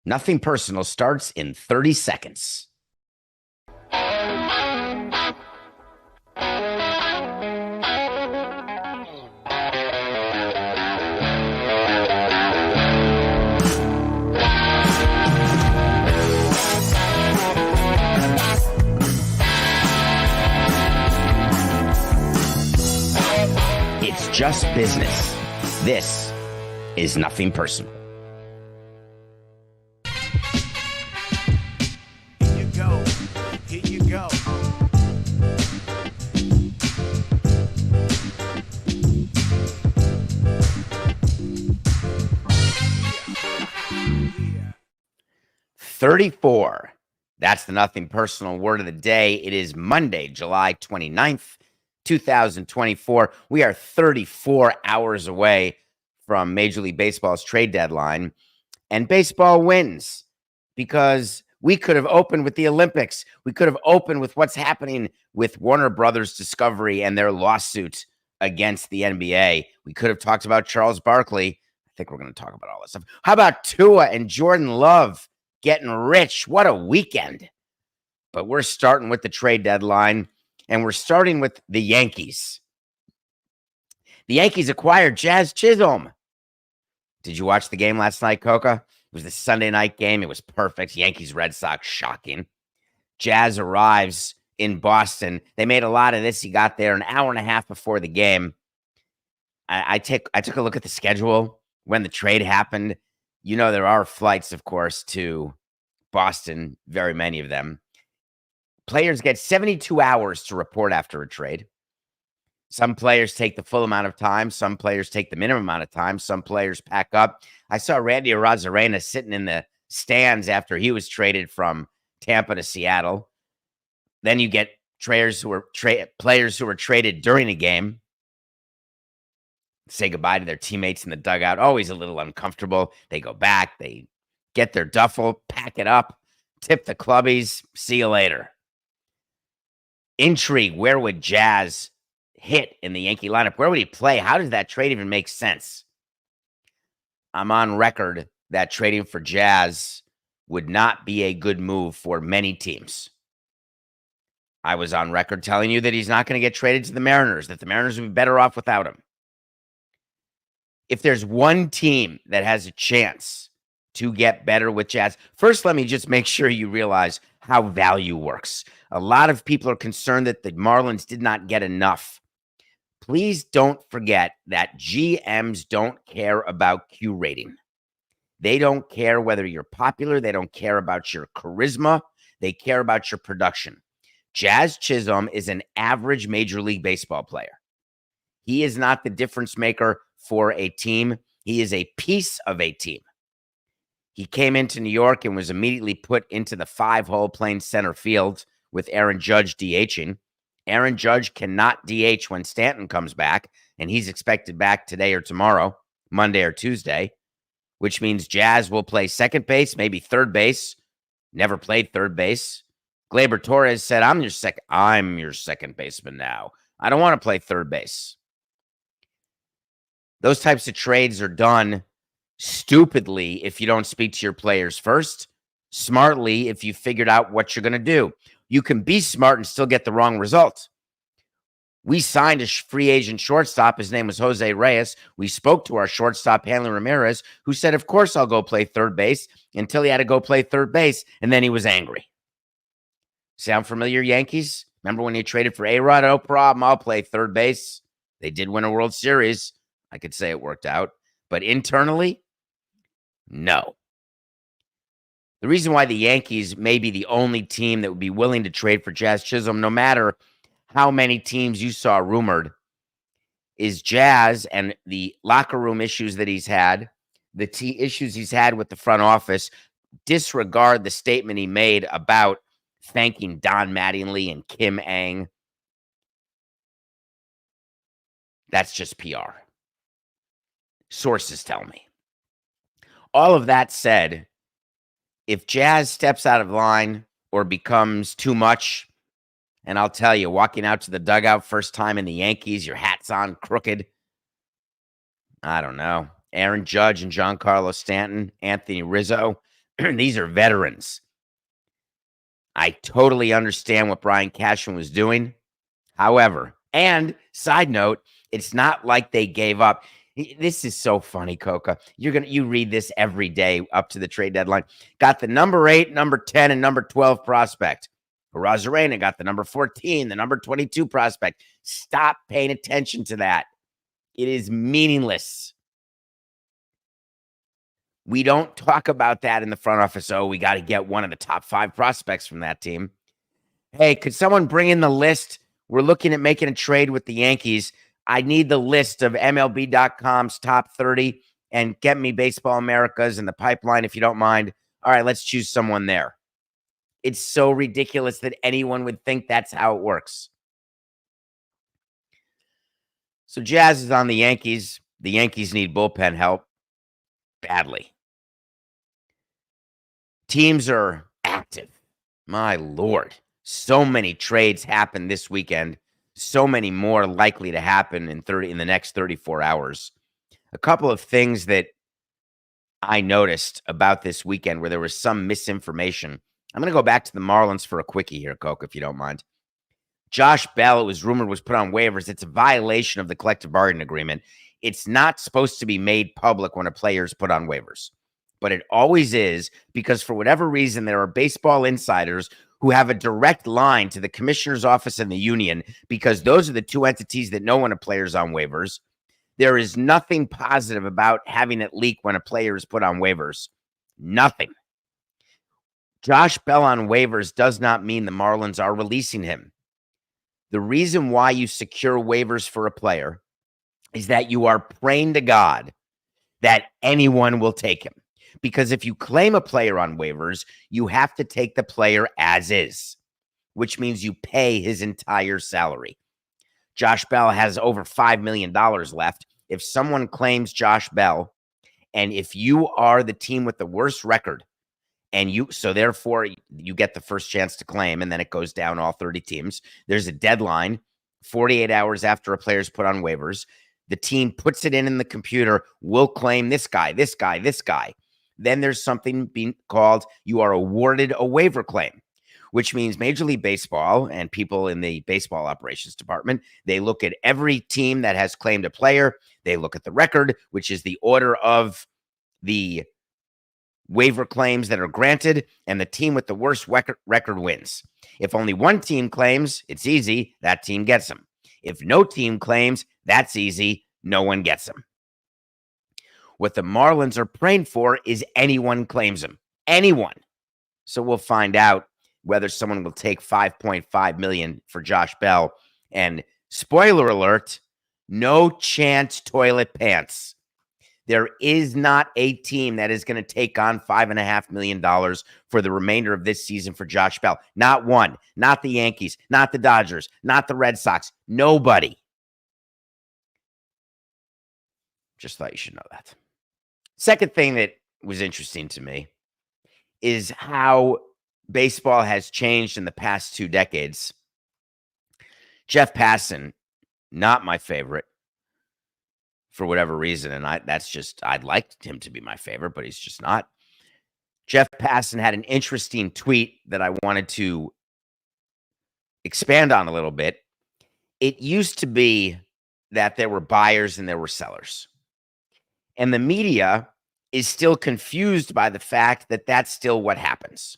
Nothing Personal starts in 30 seconds. It's just business. This is Nothing Personal. Here you go. Here you go. Yeah. 34. That's the Nothing Personal word of the day. It is Monday, July 29th, 2024. We are 34 hours away from Major League Baseball's trade deadline, and baseball wins because we could have opened with the Olympics. We could have opened with what's happening with Warner Brothers Discovery and their lawsuit against the NBA. We could have talked about Charles Barkley. I think we're going to talk about all this stuff. How about Tua and Jordan Love getting rich? What a weekend. But we're starting with the trade deadline, and we're starting with the Yankees. The Yankees acquired Jazz Chisolm. Did you watch the game last night, Coca? It was the Sunday night game. It was perfect. Yankees, Red Sox, shocking. Jazz arrives in Boston. They made a lot of this. He got there an hour and a half before the game. I took a look at the schedule when the trade happened. You know, there are flights, of course, to Boston, very many of them. Players get 72 hours to report after a trade. Some players take the full amount of time. Some players take the minimum amount of time. Some players pack up. I saw Randy Arozarena sitting in the stands after he was traded from Tampa to Seattle. Then you get players who were traded during a game, say goodbye to their teammates in the dugout. Always a little uncomfortable. They go back. They get their duffel, pack it up, tip the clubbies. See you later. Intrigue. Where would Jazz hit in the Yankee lineup? Where would he play? How does that trade even make sense? I'm on record that trading for Jazz would not be a good move for many teams. I was on record telling you that he's not going to get traded to the Mariners, that the Mariners would be better off without him. If there's one team that has a chance to get better with Jazz, first, let me just make sure you realize how value works. A lot of people are concerned that the Marlins did not get enough. Please don't forget that GMs don't care about Q rating. They don't care whether you're popular. They don't care about your charisma. They care about your production. Jazz Chisolm is an average Major League Baseball player. He is not the difference maker for a team. He is a piece of a team. He came into New York and was immediately put into the 5-hole playing center field with Aaron Judge DHing. Aaron Judge cannot DH when Stanton comes back, and he's expected back today or tomorrow, Monday or Tuesday, which means Jazz will play second base, maybe third base. Never played third base. Gleyber Torres said, I'm your second baseman now. I don't want to play third base. Those types of trades are done stupidly if you don't speak to your players first, smartly if you figured out what you're going to do. You can be smart and still get the wrong result. We signed a free agent shortstop. His name was Jose Reyes. We spoke to our shortstop, Hanley Ramirez, who said, of course I'll go play third base, until he had to go play third base, and then he was angry. Sound familiar, Yankees? Remember when you traded for A-Rod? No problem. I'll play third base. They did win a World Series. I could say it worked out. But internally, no. The reason why the Yankees may be the only team that would be willing to trade for Jazz Chisolm, no matter how many teams you saw rumored, is Jazz and the locker room issues that he's had, the issues he's had with the front office. Disregard the statement he made about thanking Don Mattingly and Kim Ng. That's just PR. Sources tell me. All of that said, if Jazz steps out of line or becomes too much, and I'll tell you, walking out to the dugout first time in the Yankees, your hat's on crooked. I don't know. Aaron Judge and Giancarlo Stanton, Anthony Rizzo. These are veterans. I totally understand what Brian Cashman was doing. However, and side note, it's not like they gave up. This is so funny, Coca. You read this every day up to the trade deadline. Got the number 8, number 10, and number 12 prospect. Arozarena got the number 14, the number 22 prospect. Stop paying attention to that. It is meaningless. We don't talk about that in the front office. Oh, we got to get one of the top 5 prospects from that team. Hey, could someone bring in the list? We're looking at making a trade with the Yankees. I need the list of MLB.com's top 30 and get me Baseball Americas in the pipeline if you don't mind. All right, let's choose someone there. It's so ridiculous that anyone would think that's how it works. So Jazz is on the Yankees. The Yankees need bullpen help badly. Teams are active. My Lord. So many trades happened this weekend. So many more likely to happen in the next 34 hours. A couple of things that I noticed about this weekend where there was some misinformation. I'm going to go back to the Marlins for a quickie here, Coke, if you don't mind. Josh Bell, it was rumored, was put on waivers. It's a violation of the collective bargaining agreement. It's not supposed to be made public when a player is put on waivers, but it always is because for whatever reason, there are baseball insiders who have a direct line to the commissioner's office and the union because those are the two entities that know when a player's on waivers. There is nothing positive about having it leak when a player is put on waivers. Nothing. Josh Bell on waivers does not mean the Marlins are releasing him. The reason why you secure waivers for a player is that you are praying to God that anyone will take him. Because if you claim a player on waivers, you have to take the player as is, which means you pay his entire salary. Josh Bell has over $5 million left. If someone claims Josh Bell, and if you are the team with the worst record, so therefore you get the first chance to claim, and then it goes down all 30 teams. There's a deadline 48 hours after a player's put on waivers. The team puts it in the computer, will claim this guy, this guy, this guy. Then there's something being called you are awarded a waiver claim, which means Major League Baseball and people in the baseball operations department, they look at every team that has claimed a player. They look at the record, which is the order of the waiver claims that are granted, and the team with the worst record wins. If only one team claims, it's easy, that team gets them. If no team claims, that's easy, no one gets them. What the Marlins are praying for is anyone claims him. Anyone. So we'll find out whether someone will take $5.5 million for Josh Bell. And spoiler alert, no chance toilet pants. There is not a team that is going to take on $5.5 million for the remainder of this season for Josh Bell. Not one. Not the Yankees. Not the Dodgers. Not the Red Sox. Nobody. Just thought you should know that. Second thing that was interesting to me is how baseball has changed in the past 2 decades. Jeff Passan, not my favorite for whatever reason, and I'd like him to be my favorite, but he's just not. Jeff Passan had an interesting tweet that I wanted to expand on a little bit. It used to be that there were buyers and there were sellers. And the media is still confused by the fact that that's still what happens.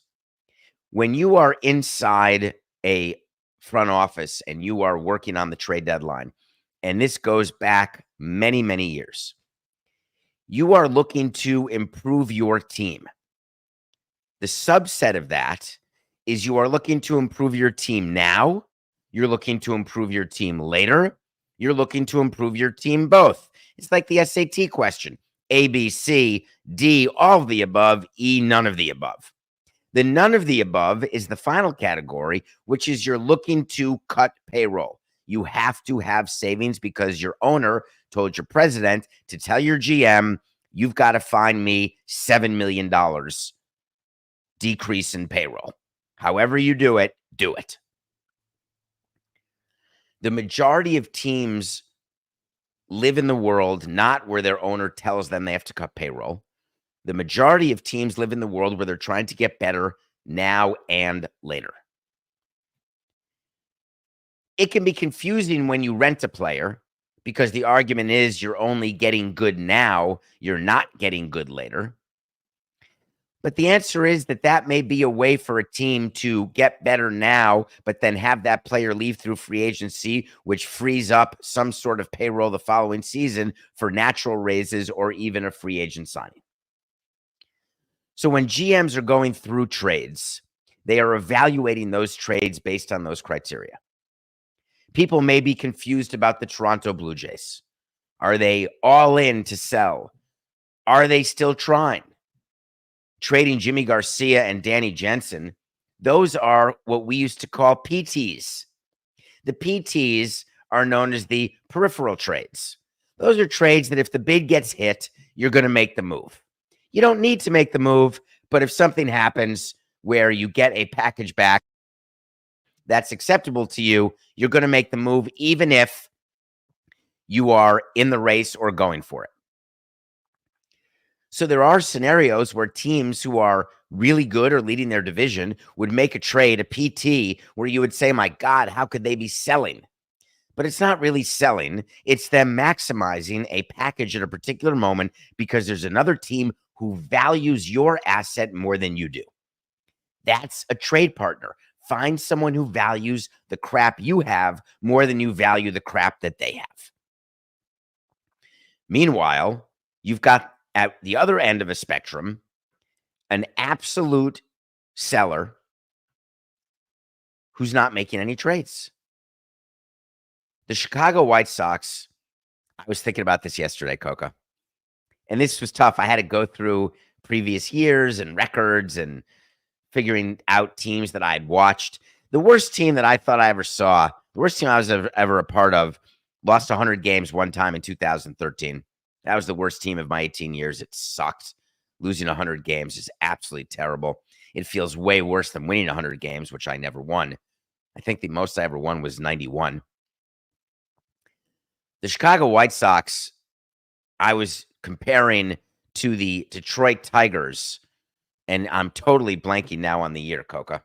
When you are inside a front office and you are working on the trade deadline, and this goes back many, many years, you are looking to improve your team. The subset of that is you are looking to improve your team now, you're looking to improve your team later, you're looking to improve your team both. It's like the SAT question. A, B, C, D, all of the above, E, none of the above. The none of the above is the final category, which is you're looking to cut payroll. You have to have savings because your owner told your president to tell your GM, you've got to find me $7 million decrease in payroll. However you do it, do it. The majority of teams live in the world not where their owner tells them they have to cut payroll. The majority of teams live in the world where they're trying to get better now and later. It can be confusing when you rent a player because the argument is you're only getting good now, you're not getting good later. But the answer is that may be a way for a team to get better now, but then have that player leave through free agency, which frees up some sort of payroll the following season for natural raises or even a free agent signing. So when GMs are going through trades, they are evaluating those trades based on those criteria. People may be confused about the Toronto Blue Jays. Are they all in to sell? Are they still trying? Trading Jimmy Garcia and Danny Jensen, those are what we used to call PTs. The PTs are known as the peripheral trades. Those are trades that if the bid gets hit, you're going to make the move. You don't need to make the move, but if something happens where you get a package back that's acceptable to you, you're going to make the move even if you are in the race or going for it. So there are scenarios where teams who are really good or leading their division would make a trade, a PT, where you would say, my God, how could they be selling? But it's not really selling. It's them maximizing a package at a particular moment because there's another team who values your asset more than you do. That's a trade partner. Find someone who values the crap you have more than you value the crap that they have. Meanwhile, you've got at the other end of a spectrum, an absolute seller who's not making any trades. The Chicago White Sox, I was thinking about this yesterday, Coca, and this was tough. I had to go through previous years and records and figuring out teams that I had watched. The worst team that I thought I ever saw, the worst team I was ever a part of, lost 100 games one time in 2013. That was the worst team of my 18 years. It sucked. Losing 100 games is absolutely terrible. It feels way worse than winning 100 games, which I never won. I think the most I ever won was 91. The Chicago White Sox, I was comparing to the Detroit Tigers, and I'm totally blanking now on the year, Coca.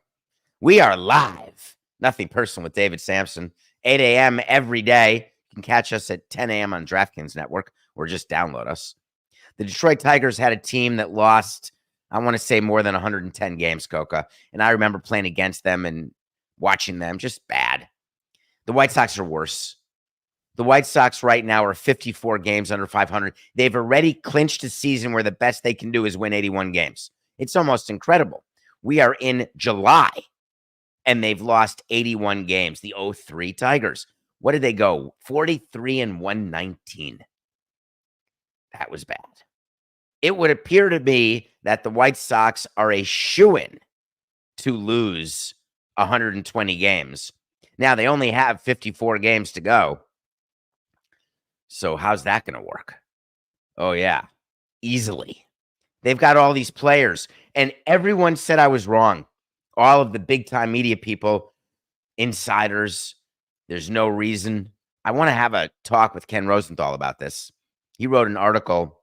We are live. Nothing personal with David Samson. 8 a.m. every day. You can catch us at 10 a.m. on DraftKings Network or just download us. The Detroit Tigers had a team that lost, I want to say, more than 110 games, Coca. And I remember playing against them and watching them. Just bad. The White Sox are worse. The White Sox right now are 54 games under 500. They've already clinched a season where the best they can do is win 81 games. It's almost incredible. We are in July, and they've lost 81 games. The 03 Tigers. What did they go? 43-119. That was bad. It would appear to me that the White Sox are a shoo-in to lose 120 games. Now, they only have 54 games to go. So how's that going to work? Oh, yeah, easily. They've got all these players, and everyone said I was wrong. All of the big-time media people, insiders, there's no reason. I want to have a talk with Ken Rosenthal about this. He wrote an article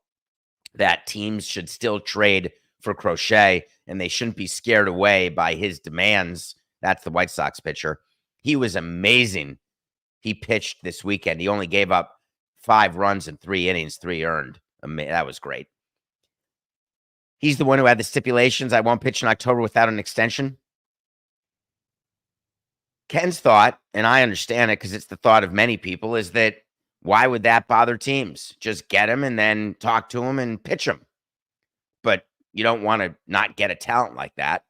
that teams should still trade for Crochet, and they shouldn't be scared away by his demands. That's the White Sox pitcher. He was amazing. He pitched this weekend. He only gave up 5 runs in 3 innings, 3 earned. That was great. He's the one who had the stipulations. I won't pitch in October without an extension. Ken's thought, and I understand it because it's the thought of many people, is that why would that bother teams? Just get him and then talk to him and pitch him. But you don't want to not get a talent like that.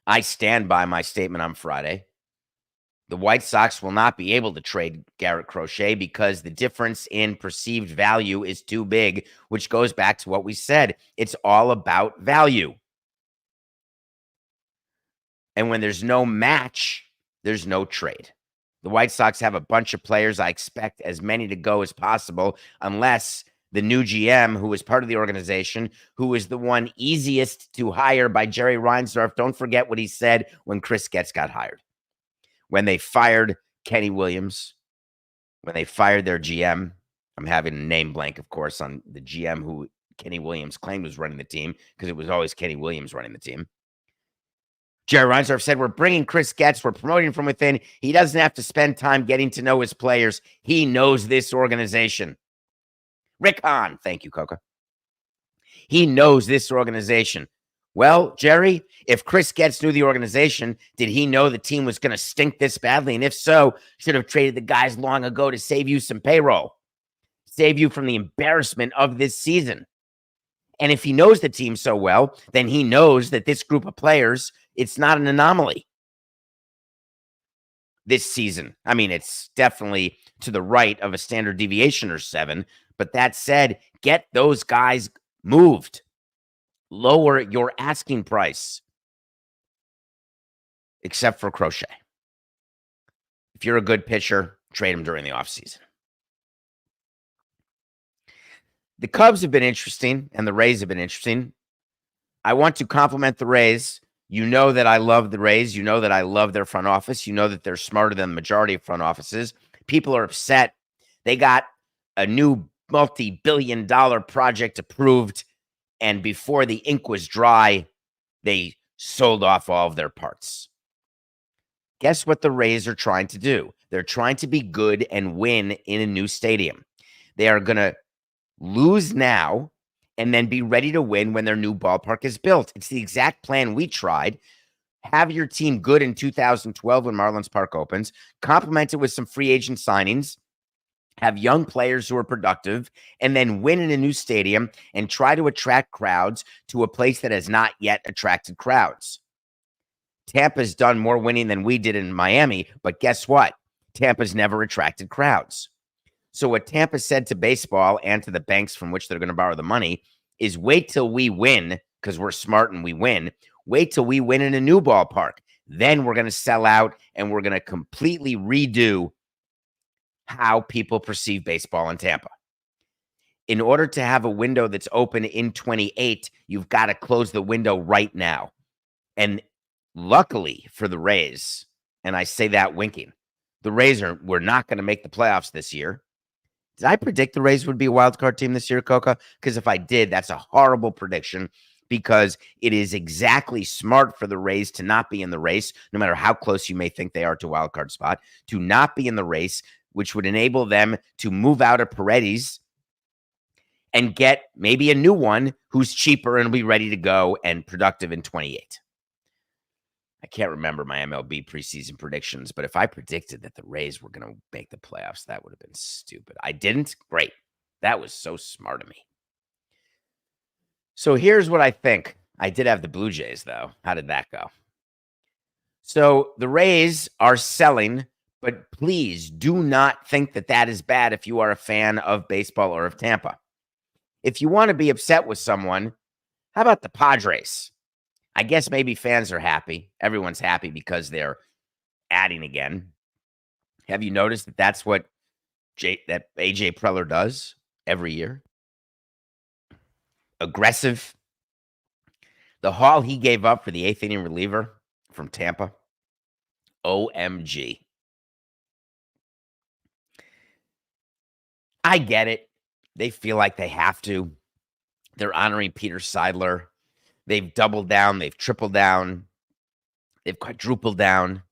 I stand by my statement on Friday. The White Sox will not be able to trade Garrett Crochet because the difference in perceived value is too big, which goes back to what we said. It's all about value. And when there's no match, there's no trade. The White Sox have a bunch of players. I expect as many to go as possible, unless the new GM, who is part of the organization, who is the one easiest to hire by Jerry Reinsdorf. Don't forget what he said when Chris Getz got hired. When they fired Kenny Williams, when they fired their GM, I'm having a name blank, of course, on the GM who Kenny Williams claimed was running the team because it was always Kenny Williams running the team. Jerry Reinsdorf said, we're bringing Chris Getz. We're promoting from within. He doesn't have to spend time getting to know his players. He knows this organization. Rick Hahn. Thank you, Coca. He knows this organization. Well, Jerry, if Chris Getz knew the organization, did he know the team was going to stink this badly? And if so, should have traded the guys long ago to save you some payroll, save you from the embarrassment of this season. And if he knows the team so well, then he knows that this group of players, it's not an anomaly this season. I mean, it's definitely to the right of a standard deviation or 7. But that said, get those guys moved. Lower your asking price. Except for Crochet. If you're a good pitcher, trade him during the offseason. The Cubs have been interesting, and the Rays have been interesting. I want to compliment the Rays. You know that I love the Rays. You know that I love their front office. You know that they're smarter than the majority of front offices. People are upset. They got a new multi-billion-dollar project approved, and before the ink was dry, they sold off all of their parts. Guess what the Rays are trying to do? They're trying to be good and win in a new stadium. They are going to lose now and then be ready to win when their new ballpark is built. It's the exact plan we tried. Have your team good in 2012 when Marlins Park opens, complement it with some free agent signings, have young players who are productive, and then win in a new stadium and try to attract crowds to a place that has not yet attracted crowds. Tampa's done more winning than we did in Miami, but guess what? Tampa's never attracted crowds. So what Tampa said to baseball and to the banks from which they're going to borrow the money is wait till we win, because we're smart and we win. Wait till we win in a new ballpark. Then we're going to sell out and we're going to completely redo how people perceive baseball in Tampa. In order to have a window that's open in 28, you've got to close the window right now. And luckily for the Rays, and I say that winking, the Rays were not going to make the playoffs this year. Did I predict the Rays would be a wild card team this year, Coca? Because if I did, that's a horrible prediction, because it is exactly smart for the Rays to not be in the race, no matter how close you may think they are to a wild card spot, to not be in the race, which would enable them to move out of Paredes and get maybe a new one who's cheaper and will be ready to go and productive in 28. I can't remember my MLB preseason predictions, but if I predicted that the Rays were going to make the playoffs, that would have been stupid. I didn't? Great. That was so smart of me. So here's what I think. I did have the Blue Jays, though. How did that go? So the Rays are selling, but please do not think that that is bad if you are a fan of baseball or of Tampa. If you want to be upset with someone, how about the Padres? I guess maybe fans are happy. Everyone's happy because they're adding again. Have you noticed that that's what that AJ Preller does every year? Aggressive. The haul he gave up for the 8th inning reliever from Tampa. OMG. I get it. They feel like they have to. They're honoring Peter Seidler. They've doubled down. They've tripled down. They've quadrupled down.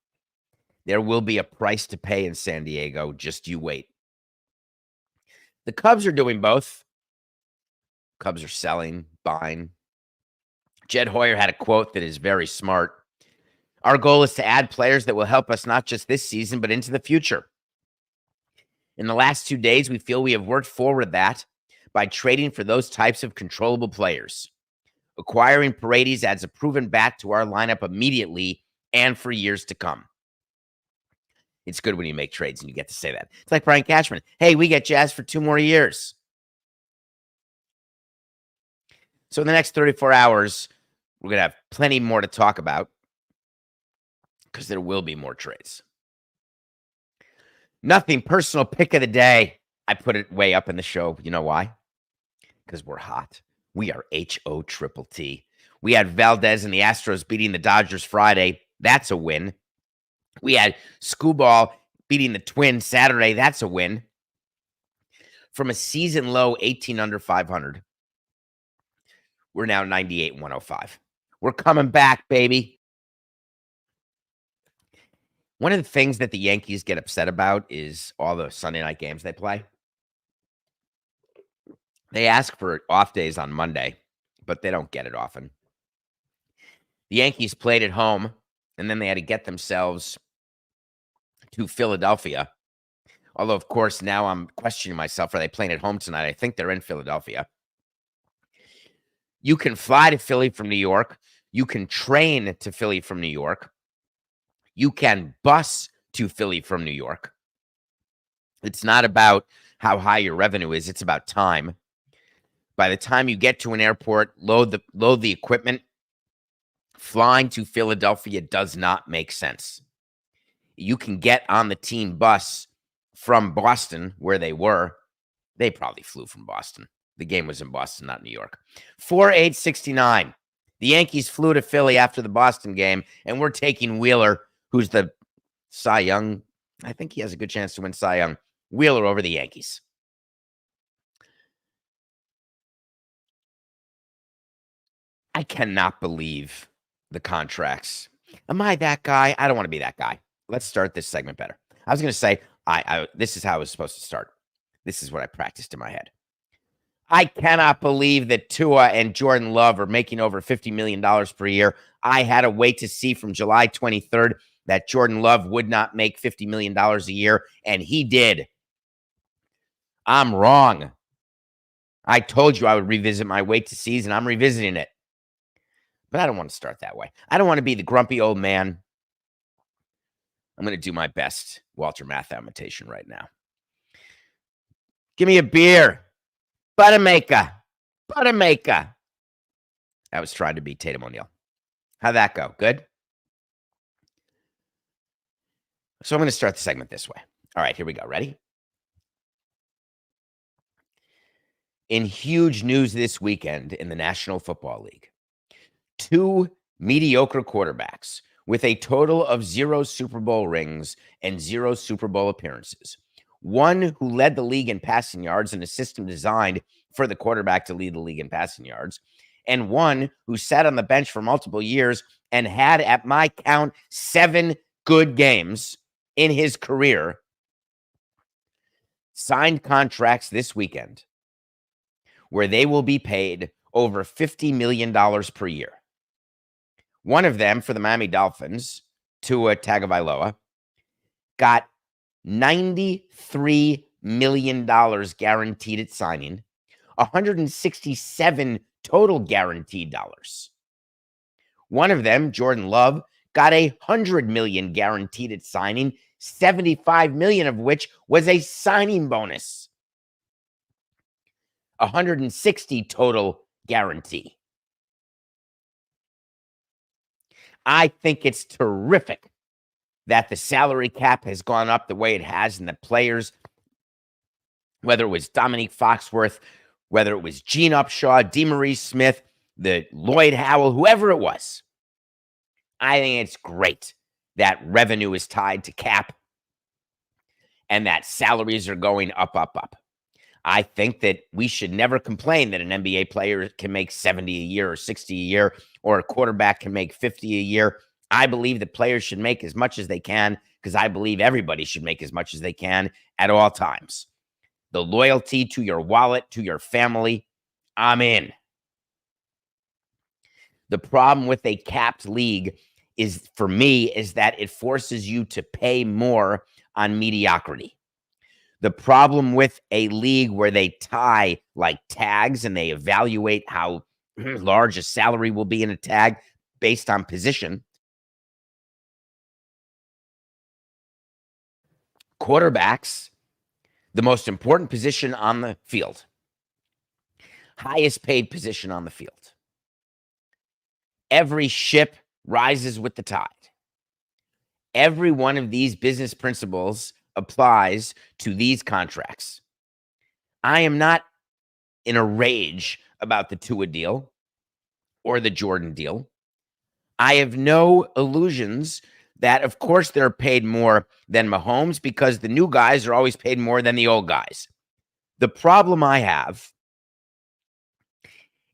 There will be a price to pay in San Diego. Just you wait. The Cubs are doing both. Cubs are selling, buying. Jed Hoyer had a quote that is very smart. Our goal is to add players that will help us not just this season, but into the future. In the last 2 days, we feel we have worked forward that by trading for those types of controllable players. Acquiring Paredes adds a proven bat to our lineup immediately and for years to come. It's good when you make trades and you get to say that. It's like Brian Cashman. Hey, we get Jazz for 2 more years. So in the next 34 hours, we're going to have plenty more to talk about because there will be more trades. Nothing personal pick of the day. I put it way up in the show. You know why? Because we're hot. We are HOTTT. We had Valdez and the Astros beating the Dodgers Friday. That's a win. We had Skubal beating the Twins Saturday. That's a win. From a season low 18 under 500 We're now 98 and 105. We're coming back, baby. One of the things that the Yankees get upset about is all the Sunday night games they play. They ask for off days on Monday, but they don't get it often. The Yankees played at home, and then they had to get themselves to Philadelphia. Although, of course, now I'm questioning myself. Are they playing at home tonight? I think they're in Philadelphia. You can fly to Philly from New York. You can train to Philly from New York. You can bus to Philly from New York. It's not about how high your revenue is. It's about time. By the time you get to an airport, load the equipment, flying to Philadelphia does not make sense. You can get on the team bus from Boston, where they were. They probably flew from Boston. The game was in Boston, not New York. 4-8-69. The Yankees flew to Philly after the Boston game, and we're taking Wheeler, who's the Cy Young. I think he has a good chance to win Cy Young. Wheeler over the Yankees. I cannot believe the contracts. Am I that guy? I don't want to be that guy. Let's start this segment better. I was going to say, this is how I was supposed to start. This is what I practiced in my head. I cannot believe that Tua and Jordan Love are making over $50 million per year. I had to wait to see from July 23rd that Jordan Love would not make $50 million a year, and he did. I'm wrong. I told you I would revisit my wait to sees, and I'm revisiting it. But I don't want to start that way. I don't want to be the grumpy old man. I'm going to do my best Walter Matthau imitation right now. Give me a beer. Buttermaker. Buttermaker. I was trying to beat Tatum O'Neal. How'd that go? Good? So I'm going to start the segment this way. All right, here we go. Ready? In huge news this weekend in the National Football League, 2 mediocre quarterbacks with a total of 0 Super Bowl rings and 0 Super Bowl appearances. One who led the league in passing yards in a system designed for the quarterback to lead the league in passing yards, and one who sat on the bench for multiple years and had, at my count, 7 good games in his career, signed contracts this weekend where they will be paid over $50 million per year. One of them, for the Miami Dolphins, Tua Tagovailoa, got $93 million guaranteed at signing, 167 total guaranteed dollars. One of them, Jordan Love, got $100 million guaranteed at signing, 75 million of which was a signing bonus. 160 total guarantee. I think it's terrific that the salary cap has gone up the way it has, and the players, whether it was Dominique Foxworth, whether it was Gene Upshaw, DeMaurice Smith, the Lloyd Howell, whoever it was, I think it's great that revenue is tied to cap and that salaries are going up, up, up. I think that we should never complain that an NBA player can make 70 a year or 60 a year, or a quarterback can make 50 a year. I believe that players should make as much as they can, because I believe everybody should make as much as they can at all times. The loyalty to your wallet, to your family, I'm in. The problem with a capped league is, for me, is that it forces you to pay more on mediocrity. The problem with a league where they tie like tags and they evaluate how large a salary will be in a tag based on position. Quarterbacks, the most important position on the field, highest paid position on the field. Every ship rises with the tide. Every one of these business principles applies to these contracts. I am not in a rage about the Tua deal or the Jordan deal. I have no illusions that, of course, they're paid more than Mahomes, because the new guys are always paid more than the old guys. The problem I have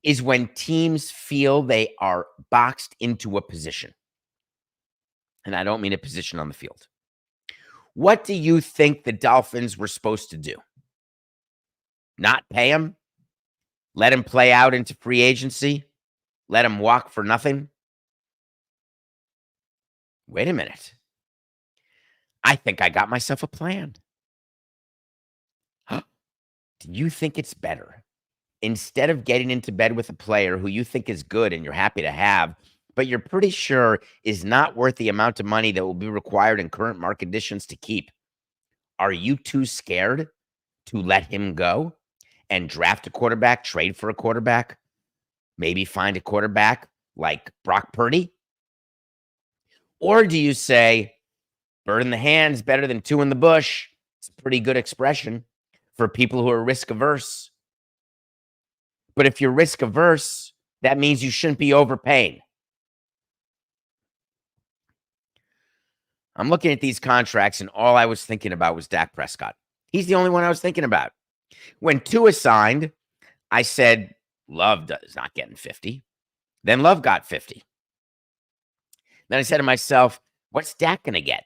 is when teams feel they are boxed into a position. And I don't mean a position on the field. What do you think the Dolphins were supposed to do? Not pay him? Let him play out into free agency? Let him walk for nothing? Wait a minute. I think I got myself a plan. Do you think it's better? Instead of getting into bed with a player who you think is good and you're happy to have, but you're pretty sure is not worth the amount of money that will be required in current market conditions to keep, are you too scared to let him go and draft a quarterback, trade for a quarterback, maybe find a quarterback like Brock Purdy? Or do you say, bird in the hand's better than two in the bush? It's a pretty good expression for people who are risk averse. But if you're risk averse, that means you shouldn't be overpaying. I'm looking at these contracts, and all I was thinking about was Dak Prescott. He's the only one I was thinking about. When Tua signed, I said, Love is not getting 50. Then Love got 50. Then I said to myself, what's Dak going to get?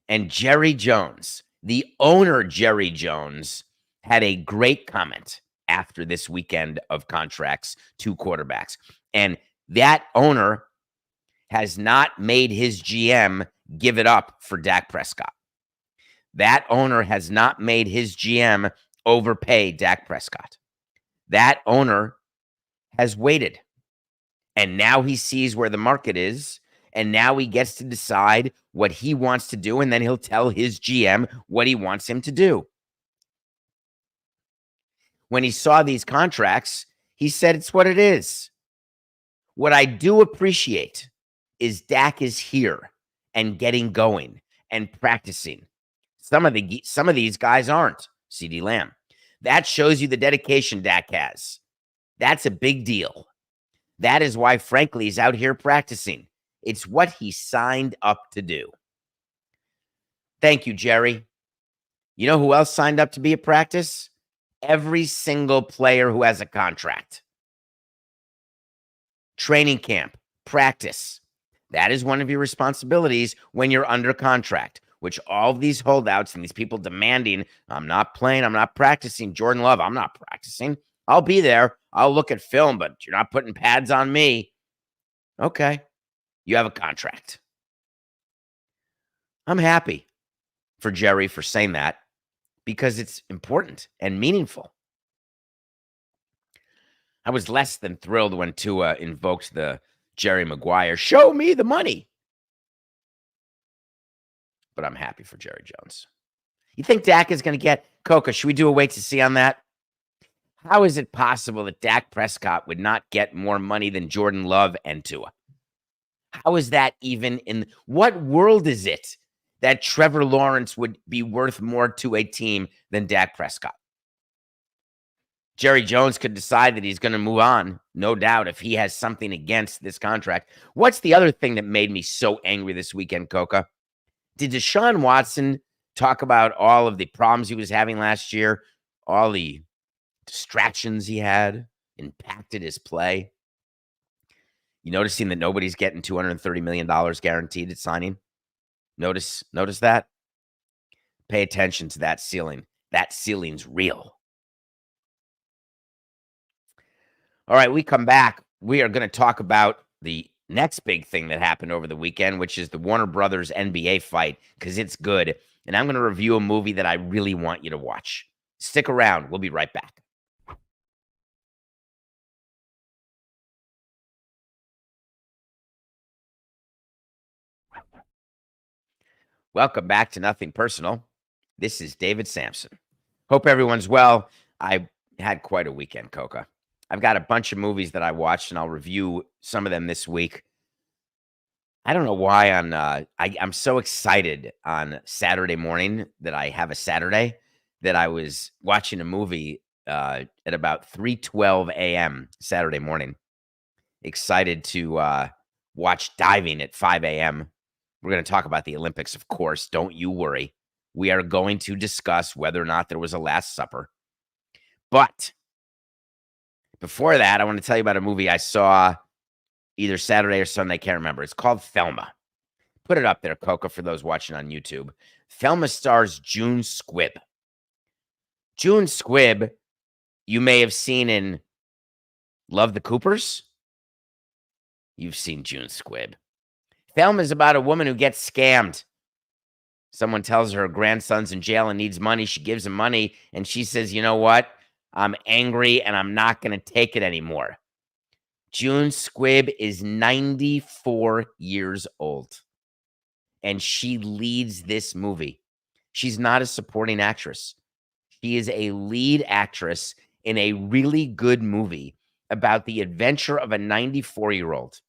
And Jerry Jones, the owner Jerry Jones, had a great comment after this weekend of contracts to quarterbacks. And that owner has not made his GM give it up for Dak Prescott. That owner has not made his GM overpay Dak Prescott. That owner has waited. And now he sees where the market is. And now he gets to decide what he wants to do. And then he'll tell his GM what he wants him to do. When he saw these contracts, he said it's what it is. What I do appreciate is Dak is here and getting going and practicing. Some of these guys aren't. CeeDee Lamb. That shows you the dedication Dak has. That's a big deal. That is why, frankly, he's out here practicing. It's what he signed up to do. Thank you, Jerry. You know who else signed up to be at practice? Every single player who has a contract. Training camp, practice. That is one of your responsibilities when you're under contract, which all of these holdouts and these people demanding, I'm not playing, I'm not practicing. Jordan Love, I'm not practicing. I'll be there. I'll look at film, but you're not putting pads on me. Okay. You have a contract. I'm happy for Jerry for saying that because it's important and meaningful. I was less than thrilled when Tua invoked the Jerry Maguire, show me the money. But I'm happy for Jerry Jones. You think Dak is going to get Coca? Should we do a wait to see on that? How is it possible that Dak Prescott would not get more money than Jordan Love and Tua? How is that even in what world is it that Trevor Lawrence would be worth more to a team than Dak Prescott? Jerry Jones could decide that he's going to move on, no doubt, if he has something against this contract. What's the other thing that made me so angry this weekend, Coca? Did Deshaun Watson talk about all of the problems he was having last year, all the distractions he had, impacted his play? You noticing that nobody's getting $230 million guaranteed at signing? Notice that? Pay attention to that ceiling. That ceiling's real. All right, we come back. We are going to talk about the next big thing that happened over the weekend, which is the Warner Brothers NBA fight, because it's good. And I'm going to review a movie that I really want you to watch. Stick around. We'll be right back. Welcome back to Nothing Personal. This is David Samson. Hope everyone's well. I had quite a weekend, Coca. I've got a bunch of movies that I watched, and I'll review some of them this week. I don't know why I'm so excited on Saturday morning that I have a Saturday that I was watching a movie at about 3:12 a.m. Saturday morning. Excited to watch diving at 5 a.m. We're going to talk about the Olympics, of course. Don't you worry. We are going to discuss whether or not there was a Last Supper. But Before that, I want to tell you about a movie I saw either Saturday or Sunday. I can't remember. It's called Thelma. Put it up there, Coco, for those watching on YouTube. Thelma stars June Squibb. June Squibb, you may have seen in Love the Coopers. You've seen June Squibb. Thelma is about a woman who gets scammed. Someone tells her grandson's in jail and needs money. She gives him money, and she says, you know what? I'm angry, and I'm not going to take it anymore. June Squibb is 94 years old, and she leads this movie. She's not a supporting actress. She is a lead actress in a really good movie about the adventure of a 94-year-old,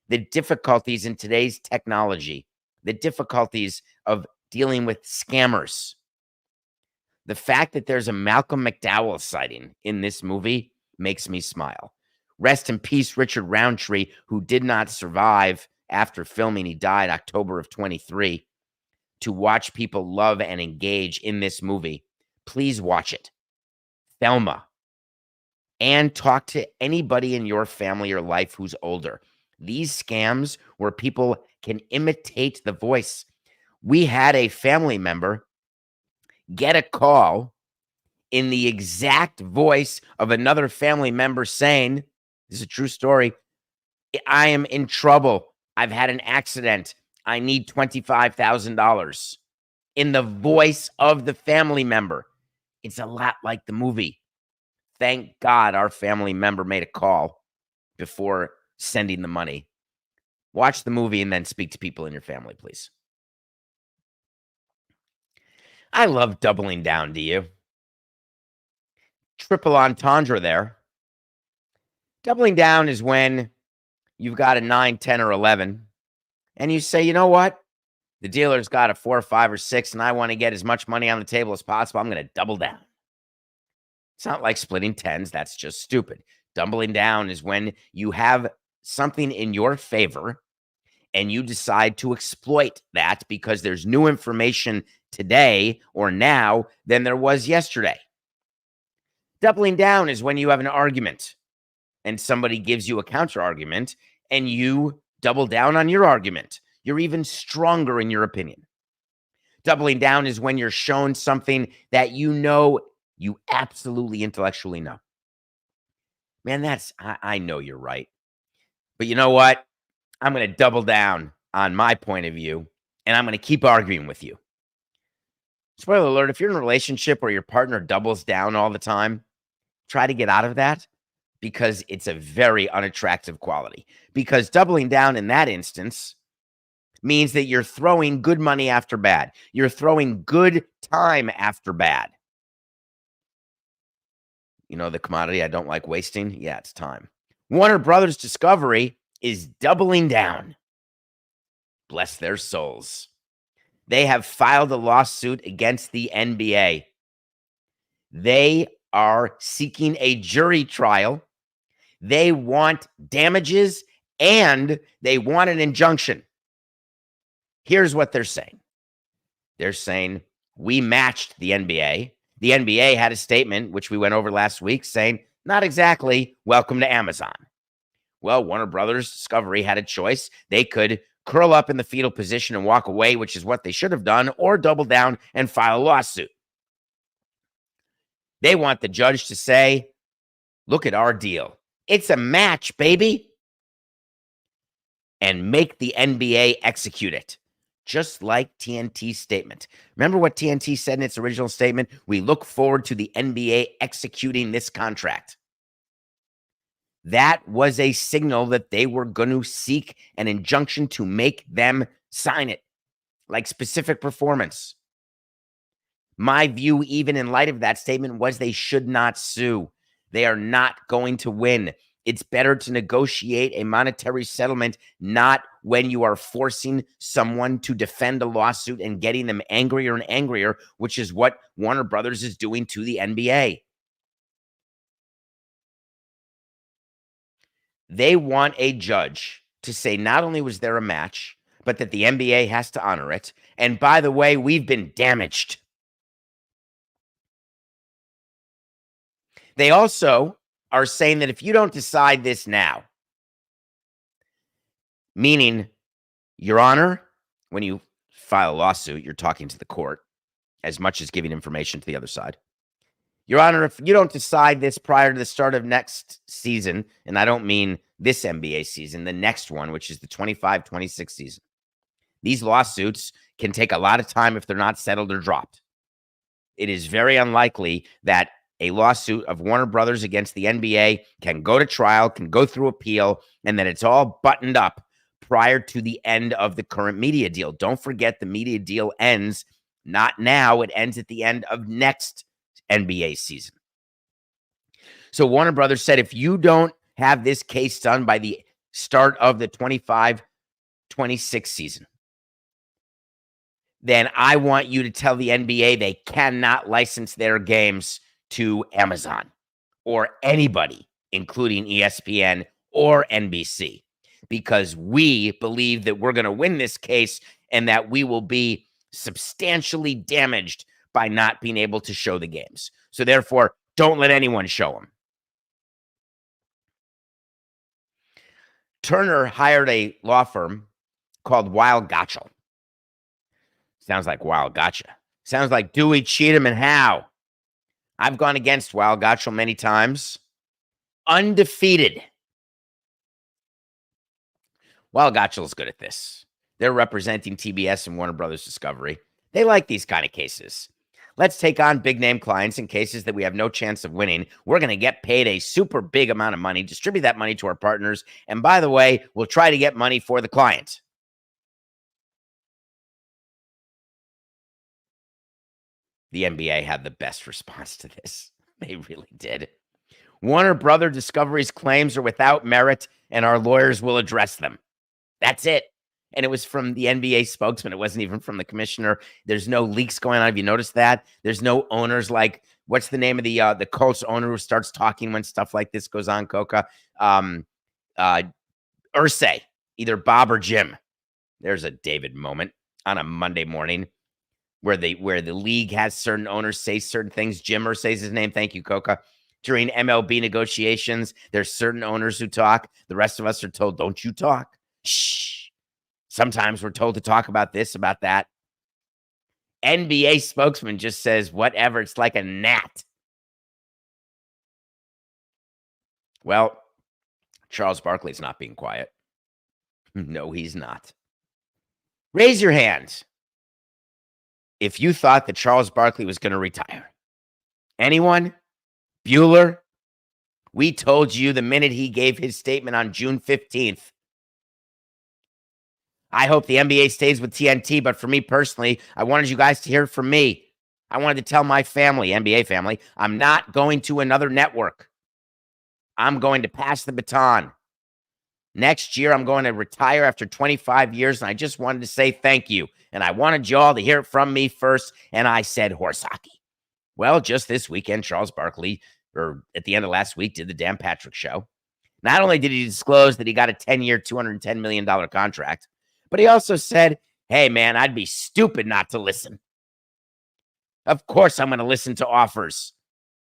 the difficulties in today's technology, the difficulties of dealing with scammers. The fact that there's a Malcolm McDowell sighting in this movie makes me smile. Rest in peace, Richard Roundtree, who did not survive after filming. He died October of 23. To watch people love and engage in this movie, please watch it. Thelma. And talk to anybody in your family or life who's older. These scams where people can imitate the voice. We had a family member get a call in the exact voice of another family member saying, this is a true story, I am in trouble. I've had an accident. I need $25,000. In the voice of the family member. It's a lot like the movie. Thank God our family member made a call before sending the money. Watch the movie and then speak to people in your family, please. I love doubling down, do you? Triple entendre there. Doubling down is when you've got a 9, 10, or 11, and you say, you know what? The dealer's got a 4, 5, or 6, and I want to get as much money on the table as possible. I'm going to double down. It's not like splitting tens. That's just stupid. Doubling down is when you have something in your favor and you decide to exploit that because there's new information today or now than there was yesterday. Doubling down is when you have an argument and somebody gives you a counter argument and you double down on your argument. You're even stronger in your opinion. Doubling down is when you're shown something that you know you absolutely intellectually know. Man, I know you're right. But you know what? I'm going to double down on my point of view, and I'm going to keep arguing with you. Spoiler alert, if you're in a relationship where your partner doubles down all the time, try to get out of that because it's a very unattractive quality. Because doubling down in that instance means that you're throwing good money after bad. You're throwing good time after bad. You know the commodity I don't like wasting? Yeah, it's time. Warner Brothers Discovery is doubling down. Bless their souls. They have filed a lawsuit against the NBA. They are seeking a jury trial. They want damages and they want an injunction. Here's what they're saying. They're saying, we matched the NBA. The NBA had a statement, which we went over last week, saying, not exactly welcome to Amazon. Well, Warner Brothers Discovery had a choice. They could curl up in the fetal position and walk away, which is what they should have done, or double down and file a lawsuit. They want the judge to say, look at our deal. It's a match, baby. And make the NBA execute it. Just like TNT's statement. Remember what TNT said in its original statement? We look forward to the NBA executing this contract. That was a signal that they were going to seek an injunction to make them sign it, like specific performance. My view, even in light of that statement, was they should not sue. They are not going to win. It's better to negotiate a monetary settlement, not when you are forcing someone to defend a lawsuit and getting them angrier and angrier, which is what Warner Brothers is doing to the NBA. They want a judge to say not only was there a match, but that the NBA has to honor it. And by the way, we've been damaged. They also are saying that if you don't decide this now, meaning, Your Honor, when you file a lawsuit, you're talking to the court as much as giving information to the other side. Your Honor, if you don't decide this prior to the start of next season, and I don't mean this NBA season, the next one, which is the 25-26 season, these lawsuits can take a lot of time if they're not settled or dropped. It is very unlikely that a lawsuit of Warner Brothers against the NBA can go to trial, can go through appeal, and that it's all buttoned up prior to the end of the current media deal. Don't forget, the media deal ends not now. It ends at the end of next NBA season. So Warner Brothers said, if you don't have this case done by the start of the 25-26 season, then I want you to tell the NBA they cannot license their games to Amazon or anybody, including ESPN or NBC, because we believe that we're going to win this case and that we will be substantially damaged by not being able to show the games. So therefore, don't let anyone show them. Turner hired a law firm called Weil Gotshal. Sounds like Wild Gotcha. Sounds like Dewey, Cheatham, and Howe. I've gone against Wild Gotcha many times. Undefeated. Wild Gotcha is good at this. They're representing TBS and Warner Brothers Discovery. They like these kind of cases. Let's take on big name clients in cases that we have no chance of winning. We're going to get paid a super big amount of money, distribute that money to our partners. And by the way, we'll try to get money for the client. The NBA had the best response to this. They really did. Warner Brother Discovery's claims are without merit, and our lawyers will address them. That's it. And it was from the NBA spokesman. It wasn't even from the commissioner. There's no leaks going on. Have you noticed that? There's no owners like, what's the name of the Colts owner who starts talking when stuff like this goes on, Coca? Irsay, either Bob or Jim. There's a David moment on a Monday morning where the league has certain owners say certain things. Jim Irsay's his name. Thank you, Coca. During MLB negotiations, there's certain owners who talk. The rest of us are told, don't you talk. Shh. Sometimes we're told to talk about this, about that. NBA spokesman just says, whatever, it's like a gnat. Well, Charles Barkley's not being quiet. No, he's not. Raise your hands if you thought that Charles Barkley was going to retire. Anyone? Bueller? We told you the minute he gave his statement on June 15th. I hope the NBA stays with TNT, but for me personally, I wanted you guys to hear from me. I wanted to tell my family, NBA family, I'm not going to another network. I'm going to pass the baton. Next year, I'm going to retire after 25 years, and I just wanted to say thank you. And I wanted you all to hear it from me first, and I said horse hockey. Well, just this weekend, Charles Barkley, or at the end of last week, did the Dan Patrick Show. Not only did he disclose that he got a 10-year, $210 million contract, but he also said, hey, man, I'd be stupid not to listen. Of course I'm going to listen to offers.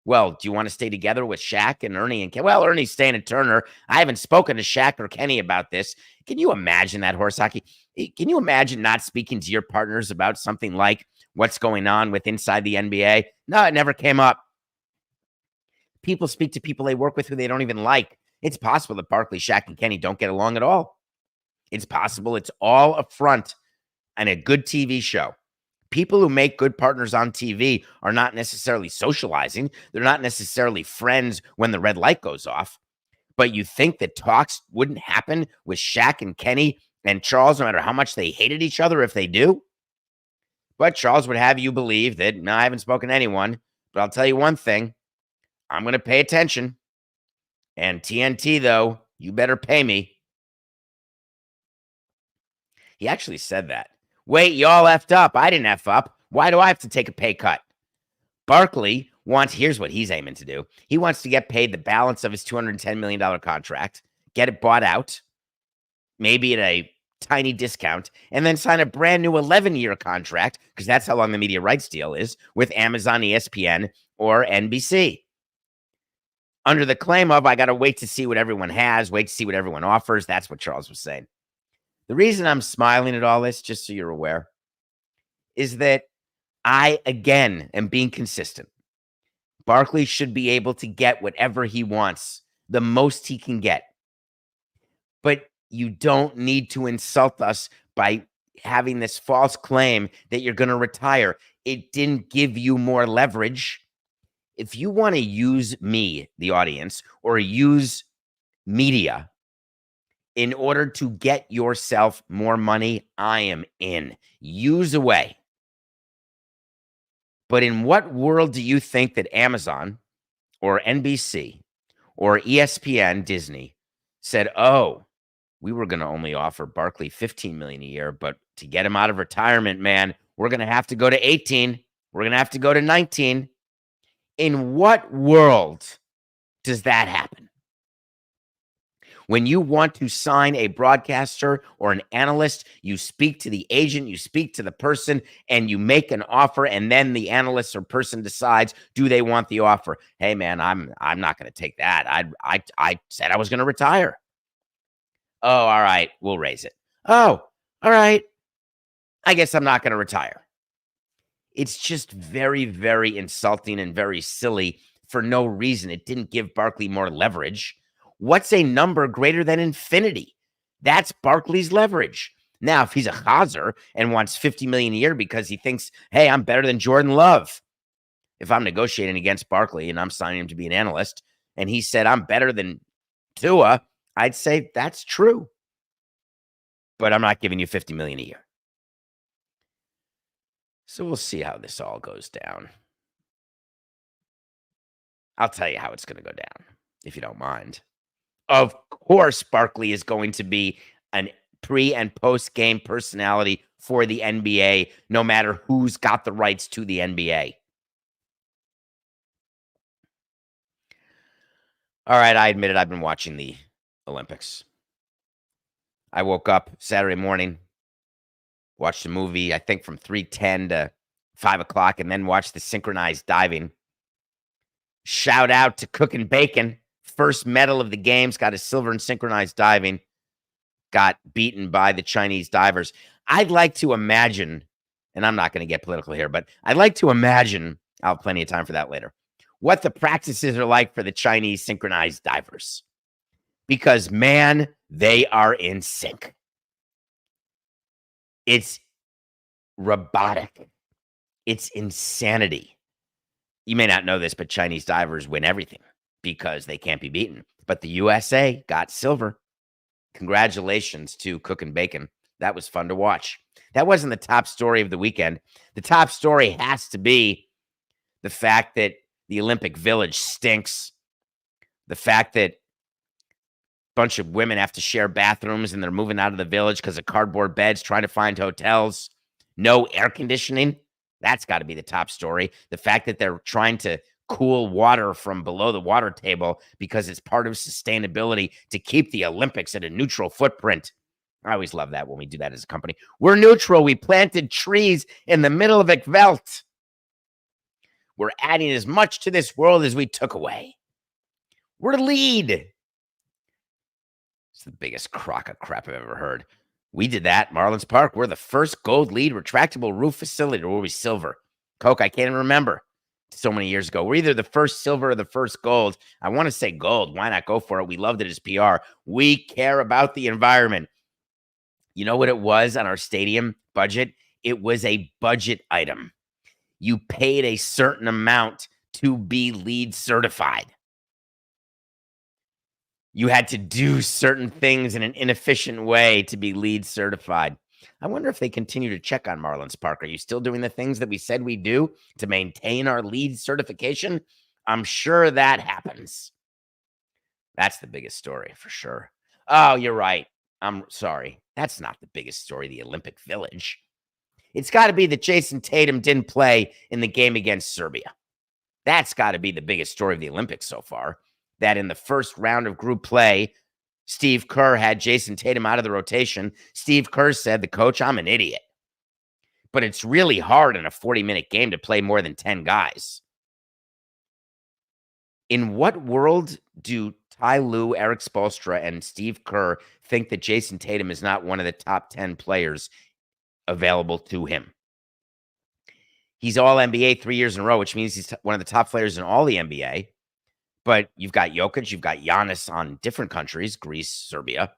Well, do you want to stay together with Shaq and Ernie and Kenny? Well, Ernie's staying at Turner. I haven't spoken to Shaq or Kenny about this. Can you imagine that, horse hockey? Can you imagine not speaking to your partners about something like what's going on with inside the NBA? No, it never came up. People speak to people they work with who they don't even like. It's possible that Barkley, Shaq, and Kenny don't get along at all. It's possible it's all a front and a good TV show. People who make good partners on TV are not necessarily socializing. They're not necessarily friends when the red light goes off. But you think that talks wouldn't happen with Shaq and Kenny and Charles, no matter how much they hated each other if they do? But Charles would have you believe that, no, I haven't spoken to anyone, but I'll tell you one thing. I'm going to pay attention. And TNT, though, you better pay me. He actually said that. Wait, y'all effed up. I didn't F up. Why do I have to take a pay cut? Barkley wants, here's what he's aiming to do. He wants to get paid the balance of his $210 million contract, get it bought out, maybe at a tiny discount, and then sign a brand new 11-year contract, because that's how long the media rights deal is, with Amazon, ESPN, or NBC. under the claim of, I got to wait to see what everyone has, wait to see what everyone offers. That's what Charles was saying. The reason I'm smiling at all this, just so you're aware, is that I, again, am being consistent. Barkley should be able to get whatever he wants, the most he can get. But you don't need to insult us by having this false claim that you're going to retire. It didn't give you more leverage. If you want to use me, the audience, or use media in order to get yourself more money, I am in. Use away. But in what world do you think that Amazon or NBC or ESPN, Disney said, oh, we were going to only offer Barkley $15 million a year, but to get him out of retirement, man, we're going to have to go to 18. We're going to have to go to 19. In what world does that happen? When you want to sign a broadcaster or an analyst, you speak to the agent, you speak to the person, and you make an offer, and then the analyst or person decides, do they want the offer? Hey, man, I'm not going to take that. I said I was going to retire. Oh, all right, we'll raise it. Oh, all right, I guess I'm not going to retire. It's just very, very insulting and very silly for no reason. It didn't give Barkley more leverage. What's a number greater than infinity? That's Barkley's leverage. Now, if he's a chazer and wants $50 million a year because he thinks, hey, I'm better than Jordan Love. If I'm negotiating against Barkley and I'm signing him to be an analyst, and he said, I'm better than Tua, I'd say that's true. But I'm not giving you $50 million a year. So we'll see how this all goes down. I'll tell you how it's going to go down, if you don't mind. Of course, Barkley is going to be an pre- and post-game personality for the NBA, no matter who's got the rights to the NBA. All right, I admit it, I've been watching the Olympics. I woke up Saturday morning, watched a movie, I think from 3:10 to 5 o'clock, and then watched the synchronized diving. Shout out to Cooking Bacon. First medal of the games, got a silver in synchronized diving, got beaten by the Chinese divers. I'd like to imagine, and I'm not going to get political here, but I'd like to imagine, I'll have plenty of time for that later, what the practices are like for the Chinese synchronized divers. Because, man, they are in sync. It's robotic. It's insanity. You may not know this, but Chinese divers win everything because they can't be beaten. But the USA got silver. Congratulations to Cooking Bacon. That was fun to watch. That wasn't the top story of the weekend. The top story has to be the fact that the Olympic Village stinks. The fact that a bunch of women have to share bathrooms and they're moving out of the village because of cardboard beds, trying to find hotels. No air conditioning. That's got to be the top story. The fact that they're trying to cool water from below the water table because it's part of sustainability to keep the Olympics at a neutral footprint. I always love that when we do that as a company. We're neutral. We planted trees in the middle of a veldt. We're adding as much to this world as we took away. We're LEED. It's the biggest crock of crap I've ever heard. We did that, Marlins Park. We're the first gold LEED retractable roof facility, or were we silver? Coke, I can't even remember. So many years ago. We're either the first silver or the first gold. I want to say gold. Why not go for it? We loved it as PR. We care about the environment. You know what it was on our stadium budget? It was a budget item. You paid a certain amount to be LEED certified. You had to do certain things in an inefficient way to be LEED certified. I wonder if they continue to check on Marlins Park. Are you still doing the things that we said we do to maintain our LEED certification? I'm sure that happens. That's the biggest story for sure. Oh, you're right. I'm sorry. That's not the biggest story, the Olympic Village. It's got to be that Jason Tatum didn't play in the game against Serbia. That's got to be the biggest story of the Olympics so far. That in the first round of group play, Steve Kerr had Jason Tatum out of the rotation. Steve Kerr said, the coach, I'm an idiot. But it's really hard in a 40-minute game to play more than 10 guys. In what world do Ty Lue, Eric Spoelstra, and Steve Kerr think that Jason Tatum is not one of the top 10 players available to him? He's all NBA 3 years in a row, which means he's one of the top players in all the NBA. But you've got Jokic, you've got Giannis on different countries, Greece, Serbia.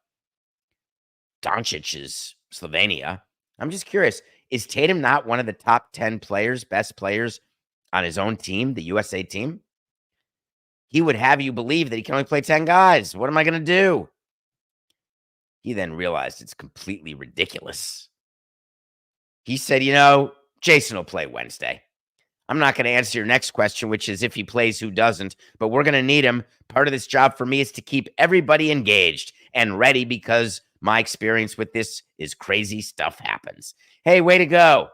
Doncic is Slovenia. I'm just curious, is Tatum not one of the top 10 players, best players on his own team, the USA team? He would have you believe that he can only play 10 guys. What am I going to do? He then realized it's completely ridiculous. He said, Jason will play Wednesday. I'm not going to answer your next question, which is if he plays, who doesn't, but we're going to need him. Part of this job for me is to keep everybody engaged and ready because my experience with this is crazy stuff happens. Hey, way to go.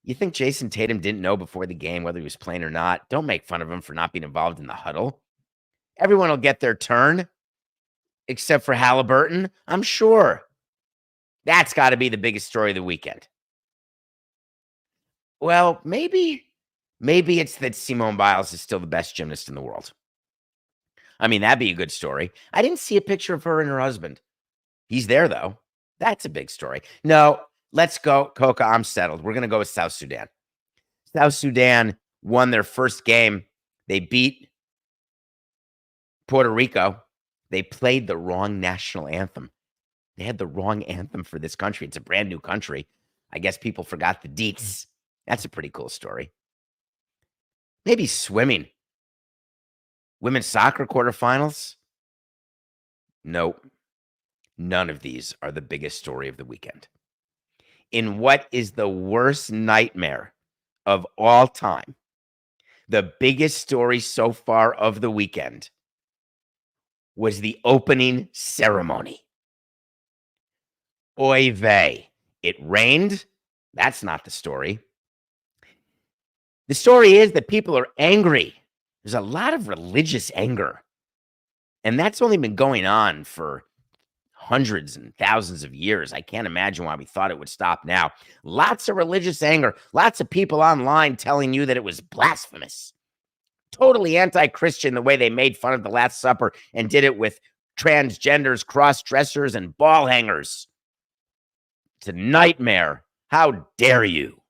You think Jason Tatum didn't know before the game whether he was playing or not? Don't make fun of him for not being involved in the huddle. Everyone will get their turn, except for Halliburton, I'm sure. That's got to be the biggest story of the weekend. Well, maybe it's that Simone Biles is still the best gymnast in the world. I mean, that'd be a good story. I didn't see a picture of her and her husband. He's there, though. That's a big story. No, let's go, Coca. I'm settled. We're going to go with South Sudan. South Sudan won their first game. They beat Puerto Rico. They played the wrong national anthem. They had the wrong anthem for this country. It's a brand new country. I guess people forgot the deets. That's a pretty cool story. Maybe swimming. Women's soccer quarterfinals? Nope. None of these are the biggest story of the weekend. In what is the worst nightmare of all time, the biggest story so far of the weekend was the opening ceremony. Oy vey. It rained. That's not the story. The story is that people are angry. There's a lot of religious anger. And that's only been going on for hundreds and thousands of years. I can't imagine why we thought it would stop now. Lots of religious anger. Lots of people online telling you that it was blasphemous. Totally anti-Christian the way they made fun of the Last Supper and did it with transgenders, cross-dressers, and ball hangers. It's a nightmare. How dare you?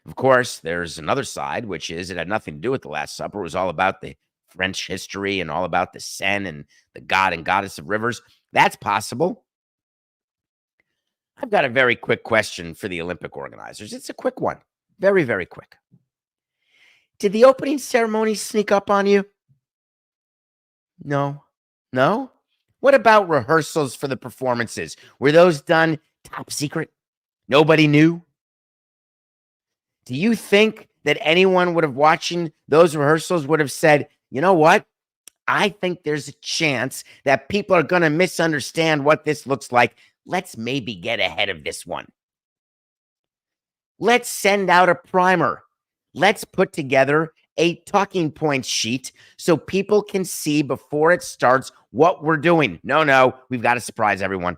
Of course, there's another side, which is it had nothing to do with the Last Supper. It was all about the French history and all about the Seine and the god and goddess of rivers. That's possible. I've got a very quick question for the Olympic organizers. It's a quick one. Very, very quick. Did the opening ceremony sneak up on you? No? What about rehearsals for the performances? Were those done top secret? Nobody knew? Do you think that anyone would have watching those rehearsals would have said, you know what? I think there's a chance that people are going to misunderstand what this looks like. Let's maybe get ahead of this one. Let's send out a primer. Let's put together a talking points sheet so people can see before it starts what we're doing. No, we've got to surprise everyone.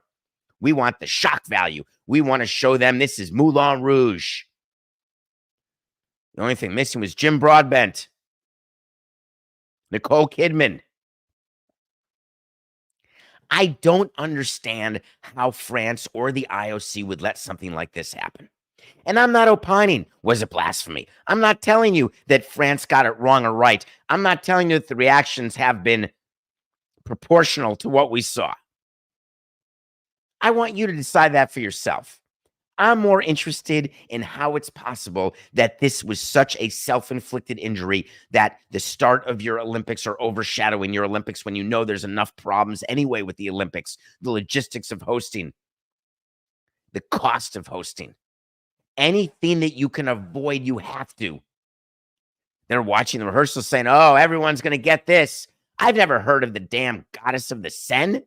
We want the shock value. We want to show them this is Moulin Rouge. The only thing missing was Jim Broadbent, Nicole Kidman. I don't understand how France or the IOC would let something like this happen. And I'm not opining, was it blasphemy? I'm not telling you that France got it wrong or right. I'm not telling you that the reactions have been proportional to what we saw. I want you to decide that for yourself. I'm more interested in how it's possible that this was such a self-inflicted injury that the start of your Olympics are overshadowing your Olympics when you know there's enough problems anyway with the Olympics, the logistics of hosting, the cost of hosting. Anything that you can avoid, you have to. They're watching the rehearsals saying, oh, everyone's going to get this. I've never heard of the damn goddess of the Seine.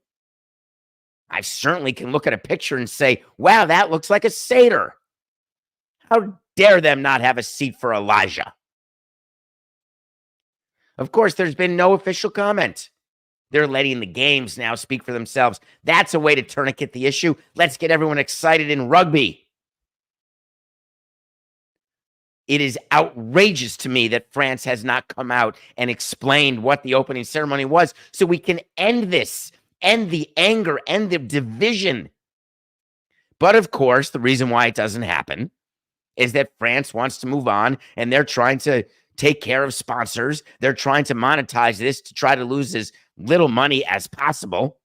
I certainly can look at a picture and say, wow, that looks like a satyr. How dare them not have a seat for Elijah? Of course, there's been no official comment. They're letting the games now speak for themselves. That's a way to tourniquet the issue. Let's get everyone excited in rugby. It is outrageous to me that France has not come out and explained what the opening ceremony was so we can end this, end the anger, end the division. But of course, the reason why it doesn't happen is that France wants to move on and they're trying to take care of sponsors. They're trying to monetize this to try to lose as little money as possible,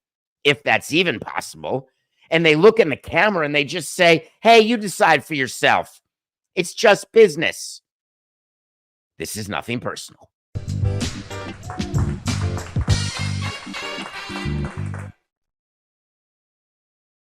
if that's even possible. And they look in the camera and they just say, hey, you decide for yourself. It's just business. This is nothing personal.